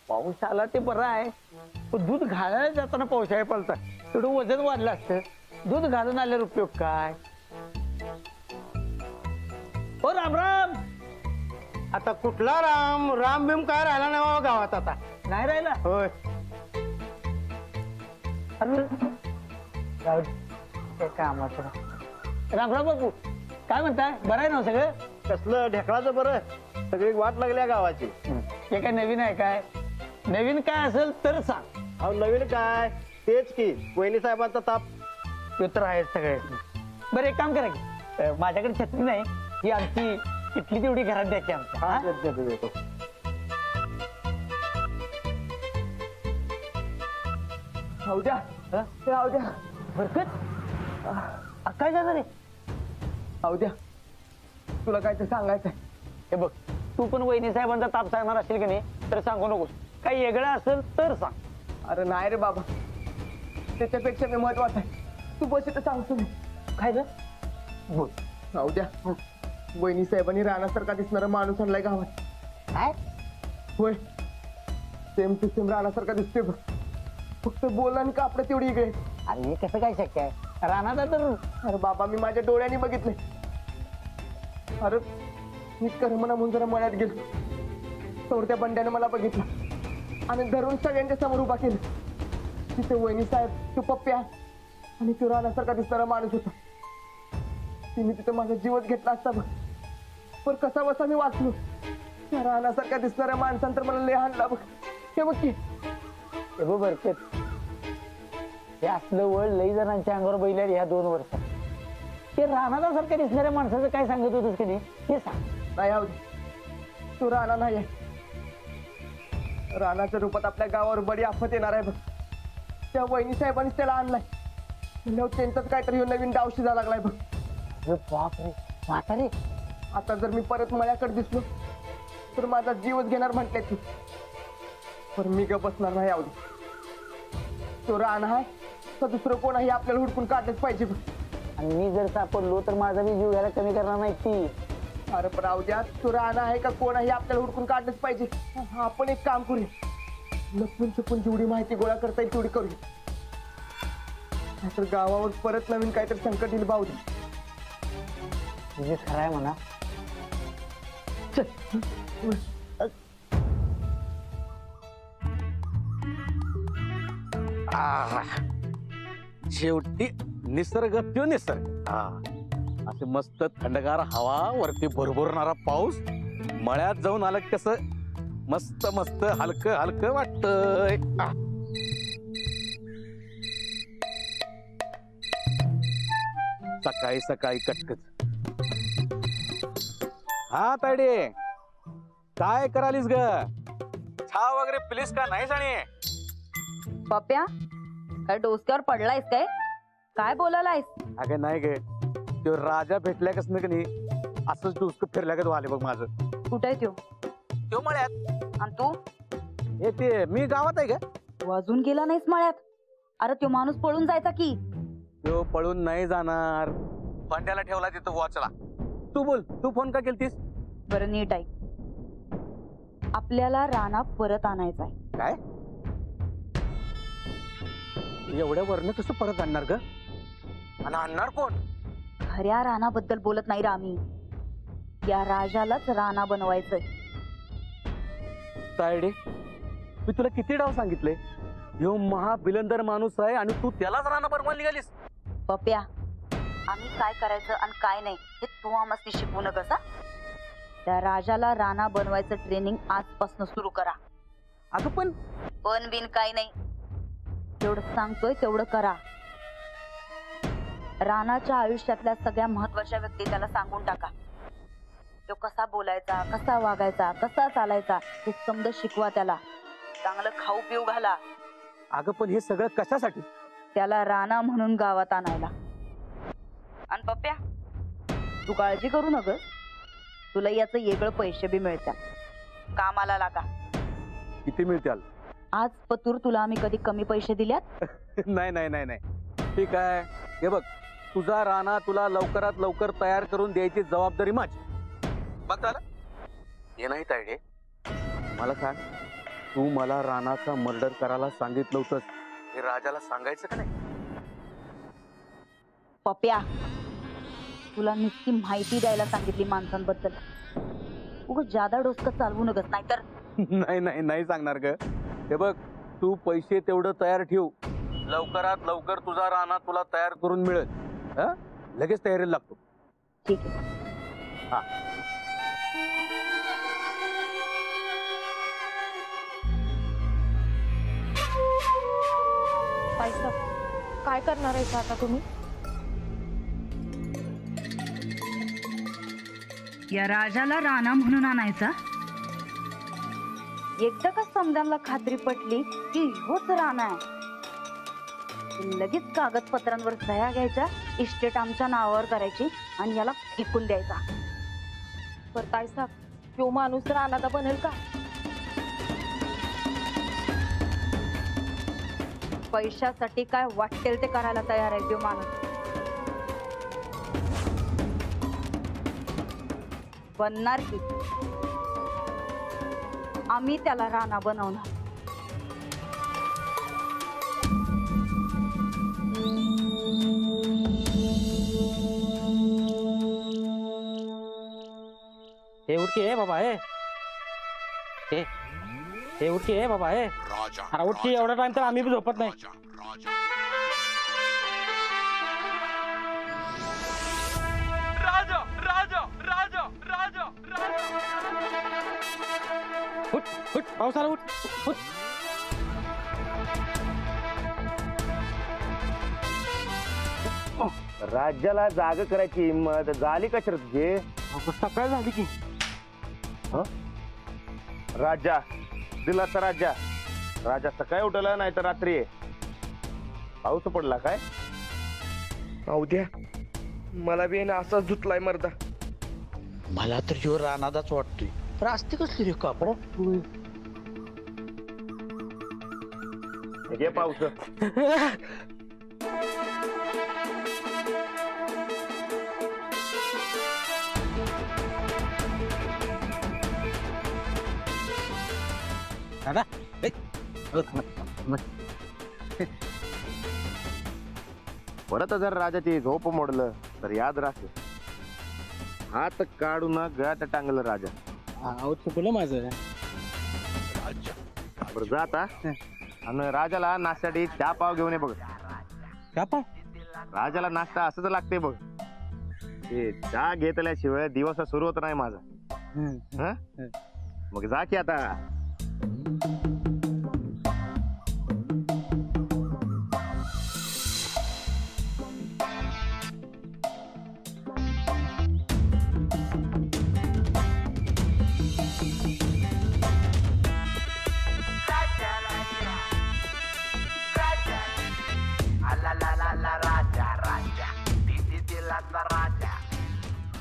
पाऊस आला ते बरं आहे, पण दूध घालायला जाताना पावसाळ्या पडतात, तेवढं वजन वाढलं असतं. दूध घालून आल्यावर उपयोग काय? ओ राम राम. आता कुठला राम राम बिम काय राहिला नाही बाबा गावात आता. नाही राहिला होय. कामाचं. राम राम बापू, काय म्हणताय? बरं आहे ना सगळं? कसलं ढेकळाचं बरं, सगळी वाट लागल्या गावाची. हे काय नवीन आहे काय? नवीन काय असेल तर सांग. अहो नवीन काय, तेच की वहिनी साहेबांचा ताप. ते तर आहे सगळे. बरं एक काम करा की, माझ्याकडे छत्री नाही, ही आमची इथली तेवढी घरात द्या की आमच्या. हा, हा? देतो. उद्या उद्या बरकत काय झालं रे? उद्या तुला काय तर सांगायचंय. हे बघ, तू पण वहिनी साहेबांचा ताप सांगणार असेल की नाही तर सांगू नकोस. काही वेगळं असेल तर सांग. अरे नाही रे बाबा, त्याच्यापेक्षा मी महत्वाचं आहे. तू बस इथं सांगतो मी. काय रे? बोल. उद्या वहिनी साहेबांनी राणासारखा दिसणारा माणूस आणलाय गावात. काय? होय, सेम टू सेम राणासारखा दिसतोय बघ. फक्त बोल आणि कापड तेवढी इकडे. अरे हे कसं काय शक्य आहे? राणाचा तर. अरे बाबा, मी माझ्या डोळ्यांनी बघितलंय. अरे मी करमना म्हणून जरा मळ्यात गेलो, तर त्या बंड्याने मला बघितलं आणि धरून सगळ्यांच्या समोर उभा केलं. तिथे वहिनी साहेब, तो पप्प्या आणि तो राणासारखा दिसणारा माणूस होता. तिने तिथं माझा जीवच घेतला असता बघ, पण कसा बसा मी वाचलो. त्या राणासारखा दिसणाऱ्या माणसांतर मला लय हाणला बघ. हे बघ की, हे बघ बरकत, हे असलं वळ लई जणांच्या अंगावर बैल ह्या 2 वर्षात. ते राणासारख्या दिसणाऱ्या माणसाचं काय सांगत होतस की नाही हे सांग. नाही आहोत, तू राणा नाही आहे. राणाच्या रूपात आपल्या गावावर बडी आफत येणार आहे बघ. त्या वहिनी साहेबांनीच त्याला आणलाय. त्यांचाच काहीतरी नवीन डावशी झाला लागलाय बघ. बापरे म्हातारे, आता जर मी परत मळ्याकडे दिसलो तर माझा जीवच घेणार म्हणते तू. पण मी ग बसणार नाही. अवधी तो राणा आहे तर दुसरं कोणाही आपल्याला हुडकून काढलंच पाहिजे बघ. आणि मी जर सापडलो तर माझा मी जीव घ्यायला कमी करणार नाही ती. अरे पण अवध्या, तो राणा आहे का कोणाही आपल्याला हुडकून काढलंच पाहिजे. आपण एक काम करूया, लपून छपून जेवढी माहिती गोळा करता येईल तेवढी करूया. नाहीतर गावावर परत नवीन काहीतरी संकट येईल बावधी. म्हणजे खरं आहे म्हणा. शेवटी निसर्ग त्यो निसर्ग. असे मस्त थंडगार हवा, वरती भरभरणारा पाऊस, मळ्यात जाऊन आलं की कसं मस्त मस्त हलकं हलकं वाटतंय. सकाळी सकाळी कटकच. हा तायडे, काय करालीस ग? चहा वगैरे प्लीज का नाही साणी? पप्प्या, काय डोसक्यावर पडलायस काय? काय बोलायलायस? अगं नाही गे, तो राजा भेटल्या कस ना की नाही असंच डोसकं फिरल्यागत व्हाले बघ माझं. कुठे त्यो? तो मळ्यात. आणि तू? हे ते मी गावात आहे का? तू अजून गेला नाहीस मळ्यात? अरे त्यो माणूस पळून जायचा की. तो पळून नाही जाणार, भांड्याला ठेवला तिथं वॉचला. तू बोल, तू फोन का केलतीस? बरं नीट आहे, आपल्याला राणा परत आणायचा आहे. काय? एवढ्या वरनं कसं परत आणणार ग? आणि आणणार कोण? खऱ्या राणाबद्दल बोलत नाही रा आम्ही, या राजालाच राणा बनवायचंय. तायडे, मी तुला किती डाव सांगितले, ह्यो महाबिलंदर माणूस आहे आणि तू त्यालाच राणा बनवायला निघालीस. पप्प्या, आम्ही काय करायचं आणि काय नाही हे तू आम्हाला शिकवू नकस. त्या राजाला राणा बनवायचं ट्रेनिंग आजपासून सुरू करा. अगं पण बिन काय नाही, जेवढं सांगतोय तेवढं करा. राणाच्या आयुष्यातल्या सगळ्या महत्वाच्या व्यक्ती त्याला सांगून टाका. तो कसा बोलायचा, कसा वागायचा, कसा चालायचा हे समज शिकवा. त्याला चांगलं खाऊ पिऊ घाला. अगं पण हे सगळं कशासाठी? त्याला राणा म्हणून गावात आणायला. आणि पप्प्या, तू काळजी करू नका, तुला याचं वेगळं पैसे बी मिळतात. कामाला लागा. किती मिळतील? आज पतूर तुला आम्ही कधी कमी पैसे दिल्यात? नाही नाही नाही नाही, ठीक आहे. हे बघ, तुझा राणा तुला लवकरात लवकर तयार करून द्यायची जबाबदारी माझी. बघ झालं हे नाही तायडे, मला सांग, तू मला रानाचा मर्डर करायला सांगितलं होतंस, हे राजाला सांगायचं का नाही? पप्या, तुला नुसती माहिती द्यायला सांगितली माणसांबद्दल. उगाच जादा डोसकं चालवू नकस, नाहीतर नाही नाही नाही सांगणार ग. हे बघ, तू पैसे तेवढं तयार ठेव, लवकरात लवकर तुझा राणा तुला तयार करून मिळेल. हं? लगेच तयारीला लागतो. ठीक आहे. हा. पैसा काय करणार आहे आता तुम्ही? या राजाला राणा म्हणून आणायचा. एकदा का समजायला खात्री पटली की ह्योच राणा आहे, लगेच कागदपत्रांवर सह्या घ्यायच्या, इस्टेट आमच्या नावावर करायची आणि याला फेकून द्यायचा. पर ताईसा तो माणूस रानादा बनेल का? पैशासाठी काय वाटेल ते करायला तयार आहे तो माणूस. बनणार की आम्ही त्याला राणा बनवणार. हे उठकी आहे बाबा हे उठकी आहे बाबा हे. अरे उठकी, एवढा टाइम तर आम्ही बी झोपत नाही. उठ उठ पावसाला उठ उठ. राज्याला जाग करायची हिंमत झाली का तुझे? सकाळ झाली की. राजा दिला तर राजा, राजा सकाळी उठला नाही तर रात्री आहे. पाऊस पडला काय? उद्या मला बी ना असाच धुतलाय मर्दा. मला तर जीव रानादाच वाटतोय. रास्ते कसली रे कापड? घे पाऊस. दादा परत जर राजाची झोप मोडलं तर याद राख, हात काढून गळ्यात टांगलं राजा. चुकलं माझं. बरं जा आता आणि राजाला नाश्त्यासाठी चहा पाव घेऊन ये बघ. का पण राजाला नाश्ता असंच लागते बघ. ते चहा घेतल्याशिवाय दिवस सुरू होत नाही माझा. हं? मग जा की आता.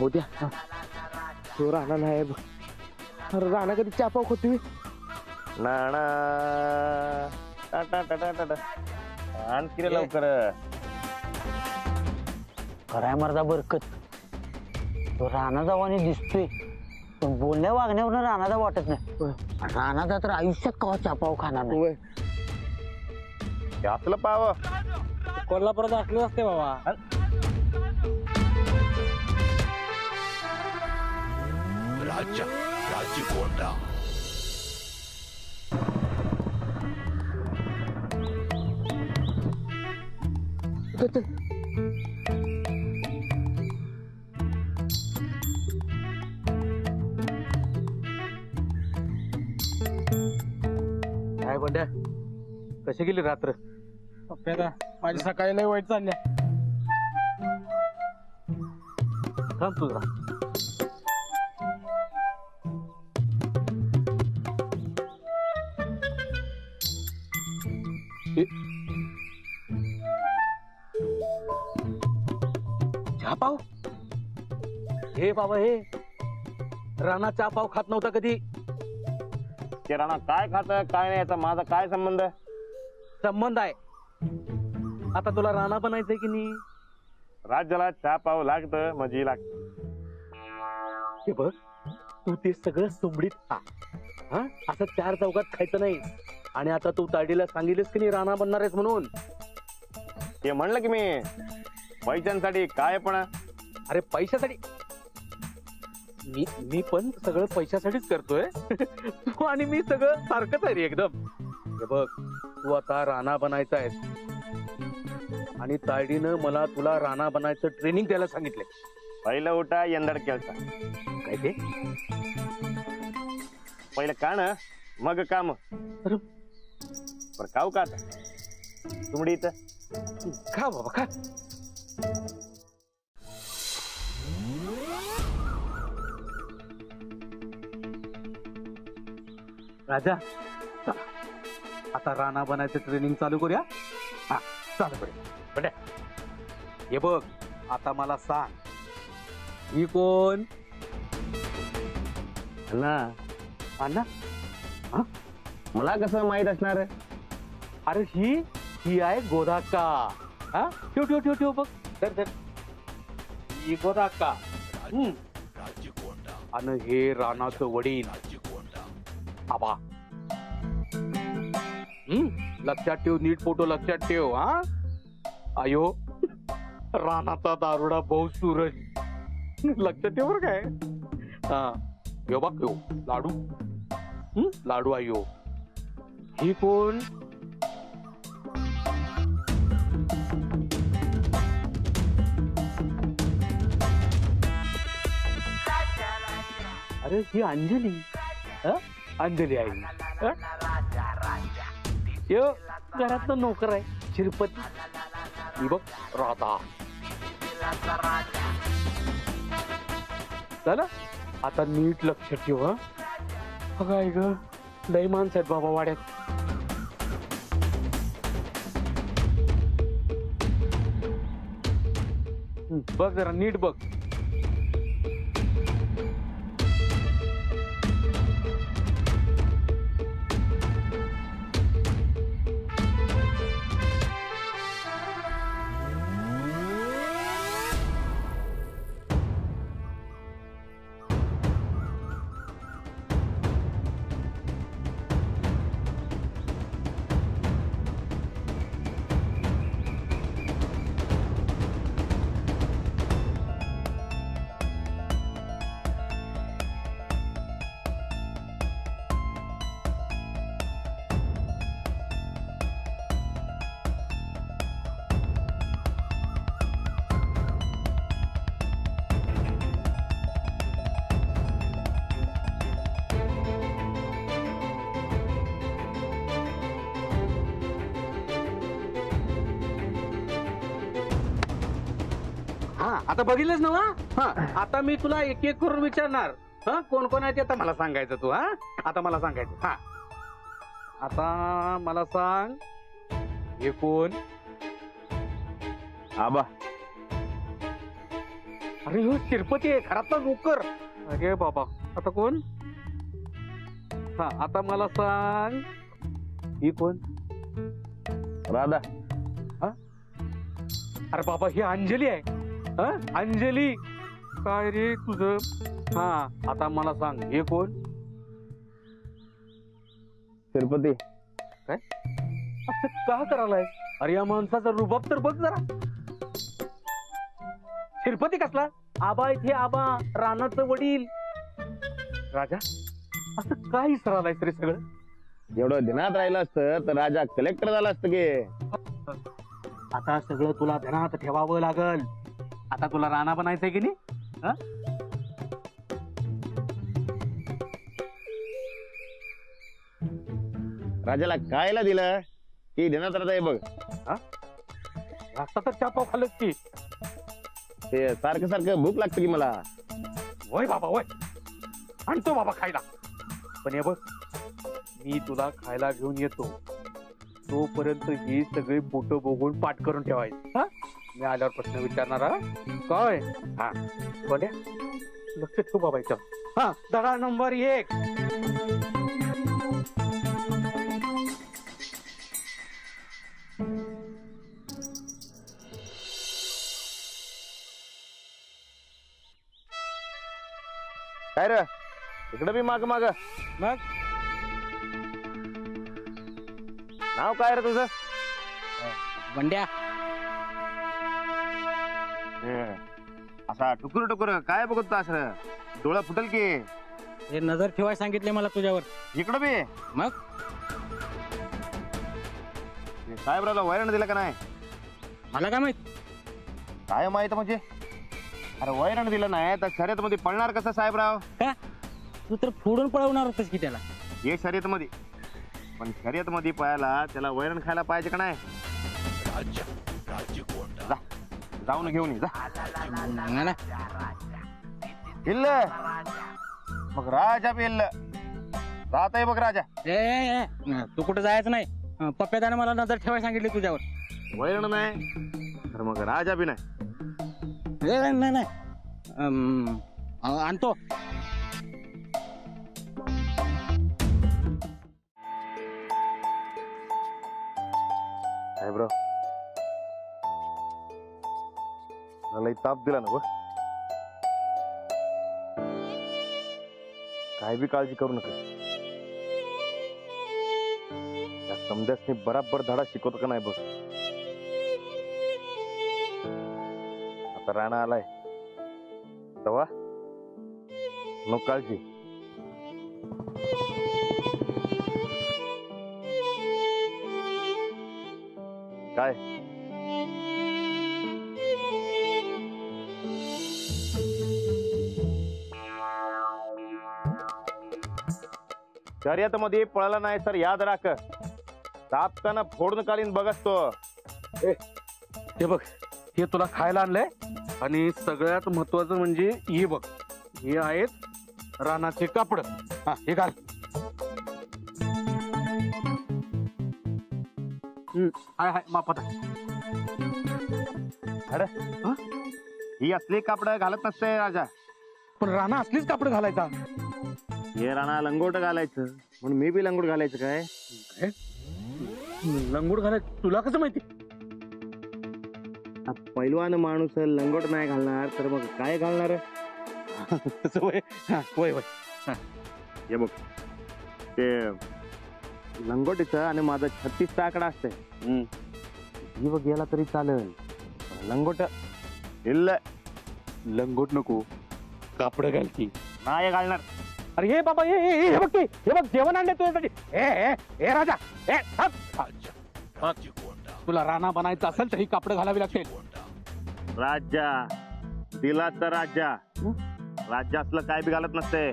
उद्या तो राणा नाही बघ. अरे राणा कधी चहा पाव खोतवी नाना आणखी रे लवकर. खराय मर्दा बरकत. तो रानादा वाणी दिसतोय, पण बोलण्या वागण्यावर रानादा वाटत नाही. रानादा तर आयुष्यात कवा चापाव खाणार नाही. हे असलं पाव कोल्हापुरात असलं असते बाबा. काय बंड्या, कशी गेली रात्र? पप्प्या माझी सकाळी लय वाईट चालल्या. थांब तुझा. चहा पाव? हे बाबा, हे राणा चहा पाव खात नव्हता कधी. किराणा काय खात काय नाही याचा माझा काय संबंध? संबंध आहे. आता तुला राणा बनायचंय की नाही? राज्याला चहा पाव लागतं म्हणजे लागत. हे बघ, तू ते सगळं सुंबडीत खा. हा असं 4 चौकात खायचं नाही. आणि आता तू ताडीला सांगितलेस की नाही राणा बनणार आहेस म्हणून. ते म्हणलं की मी पैशांसाठी काय पण अरे पैशासाठी मी पण सगळं पैशासाठीच करतोय. तू आणि मी सगळं सारखंच आहे रे एकदम. हे बघ तू आता राणा बनायचा आहेस आणि तायडीनं मला तुला राणा बनायचं ट्रेनिंग द्यायला सांगितलंय. पहिलं उठा यंदड केलता. काय ते? पहिलं कान मग काम. अरे. बरं खाऊ का आता तुमडी इथं? खा बाबा खा. राजा चला आता राणा बनायचं ट्रेनिंग चालू करूया. हा चालू करूया. बड्या हे बघ आता मला सांग ही कोण? ना अण्णा? मला कसं माहित असणार? अरे ही आहे गोदाक्का. हा ठेव ठेव ठेव ठेव बघ धर ही गोदाक्का. आणि हे राणाचं वडील आबा. लक्षात ठेव नीट फोटो लक्षात ठेव. हा आयो राणाचा दारुडा भाऊ सूरज. लक्षात ठेव बरं काय. हा यो बघ यो लाडू. लाडू आयो. ही कोण? अरे ही अंजली. अंजली आई. यो घरातलं नोकर आहे शिरपती. ही बघ राधा. चला आता नीट लक्ष ठेव. काय ग लय माणसं आहेत बाबा वाड्यात. बघ जरा नीट बघ. आता बघितलंच ना. हा आता मी तुला एक एक करून विचारणार. हा कोण कोण आहे ते आता मला सांगायचं तू. हा आता मला सांगायचं. हा आता मला सांग हे कोण? आबा. अरे हो शिरपती आहे घरातला नोकर. अरे बाबा आता कोण? हा आता मला सांग ही कोण? राधा. अरे बाबा ही अंजली आहे. अंजली काय रे तुझं? हा आता मला सांग हे कोण? तिरुपती. काय असं का करायलाय? अरे या माणसाचा रुबाब तर बघ जरा. तिरुपती कसला? आबा इथे आबा रानाचं वडील. राजा असं काय इसरायलाय रे सगळं? एवढं ध्यानात राहिलं असतं तर राजा कलेक्टर झाला असतं की. आता सगळं तुला ध्यानात ठेवावं लागल. आता तुला राणा बनायचंय की नाही? राजाला कायला दिलं की ध्यानात राहत आहे बघ. रस्ता तर चापाव खाल्लंच की. ते सारखं सारखं भूक लागते की मला. वय बाबा वय आणतो बाबा खायला. पण हे बघ मी तुला खायला घेऊन येतो तोपर्यंत ही सगळी फोटो बघून पाठ करून ठेवायचे. मी आल्यावर प्रश्न विचारणार. काय? हा बोल्या लक्ष ठेव बाबा इथं. हा धडा नंबर 1. काय रे इकडे बी माग माग. मग नाव काय रे तुझं? बंड्या. असा टुकुर टुकुर काय बघत असं? डोळा फुटल की. हे नजर ठेवाय सांगितले मला तुझ्यावर. इकडं बी मग साहेबरावला वैरण दिलं का नाही? मला काय माहित? काय माहित म्हणजे? अरे वैरण दिलं नाही तर शर्यत मध्ये पळणार कसं साहेबराव? का तू तर फोडून पळवणार होतस की त्याला. ये शर्यत मध्ये, पण शर्यत मध्ये पळायला त्याला वैरण खायला पाहिजे का नाही? जा, जाऊन घेऊन ये जा. नाही, नाही. इल्ल मग राजा बी इल्ल राहत आहे बघ राजा. ए, तू कुठे जायचं नाही. पप्प्यादाने मला नजर ठेवाय सांगितली तुझ्यावर. वैरण नाही तर मग राजा बी नाही. नाही नाही आणतो. साहेबराव मला ताप दिला ना बघ. काय बी काळजी करू नका. त्या समद्यासनी बराबर धडा शिकवतो का नाही बघ. आता राणा आलाय तवा नो काळजी. काय शर्यत मध्ये पळाला नाही सर याद राख. तापकाना फोडून काढीन बघस तो. हे बघ, हे तुला खायला आणलंय आणि सगळ्यात महत्वाचं म्हणजे हे बघ, हे आहेत रानाचे कापड. हा हे घाल. हाय हाय मापात आहे. अरे ही असली कापड घालत नसते राजा. पण राणा असलीच कापड घालायचा. हे राणा लंगोट घालायचं म्हणून मी बी लंगोट घालायचं काय? लंगोट घालायचं तुला कसं माहिती? पैलवान माणूस लंगोट नाही घालणार तर मग काय घालणार? वय वय वय. हे बघ ते लंगोटीचं आणि माझा 36 आकडा असतंय. ही बघ गेला तरी चालेल. लंगोट इल्ल लंगोट नको, कापड घाल की. नाही घालणार. अरे हे बाबा हे बघ की, हे बघ जेवण आणले तुझ्यासाठी. ए राजा ए तुला राणा बनायचं असेल तर ही कापड घालावी लागतील. राजा दिला तर राजा. राज्य असलं काय बी घालत नसते.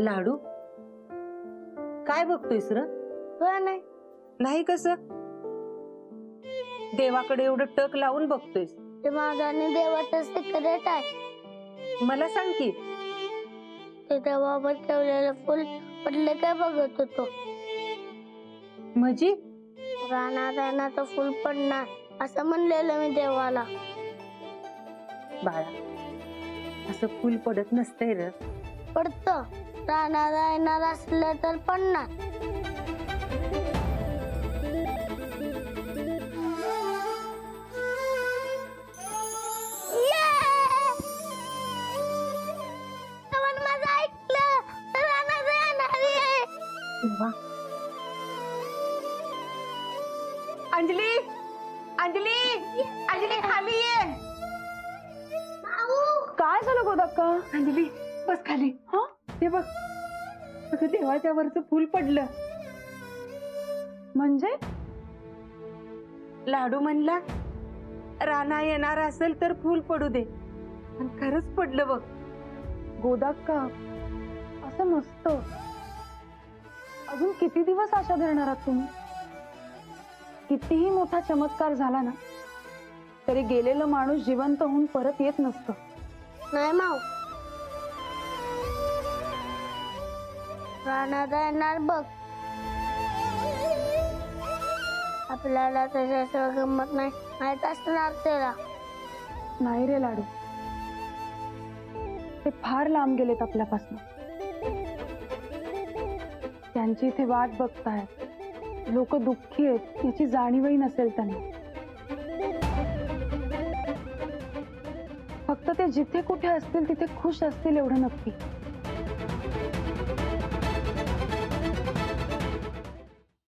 लाडू काय बघतोयस र? नाही नाही कसं देवाकडे एवढं टक लावून बघतोयस? ते माझा आणि देवाचा सिक्रेट आहे. मला सांग की. ते देवावर ठेवलेलं फुल पडले काय बघत होतो. म्हणजे रानाचं फुल पडणार असं म्हणलेलं मी देवाला. बाळा असं फुल पडत नसतंय र. पडत रानाला येणार असलं तर पडणार. अंजली अंजली अंजली खाली ये. काय झालं गोदाक्का? अंजली बस खाली. हा ते बघ असं देवाच्या वरचं फुल पडलं. म्हणजे लाडू म्हणला राणा येणार असेल तर फुल पडू दे. आणि खरंच पडलं बघ. गोदाक्का असं नसतं. अजून किती दिवस आशा धरणार आहात तुम्ही? कितीही मोठा चमत्कार झाला ना तरी गेलेलं माणूस जिवंत होऊन परत येत नसतं. नाही माव, राणादा येणार बघ. आपल्याला त्याच्याशिवाय गंमत नाही माहित असणार त्याला. नाही रे लाडू, ते फार लांब गेलेत आपल्यापासून. त्यांची इथे वाट बघतायत. लोक दुःखी आहेत याची जाणीवही नसेल त्यांना. फक्त ते जिथे कुठे असतील तिथे खुश असतील एवढं नक्की.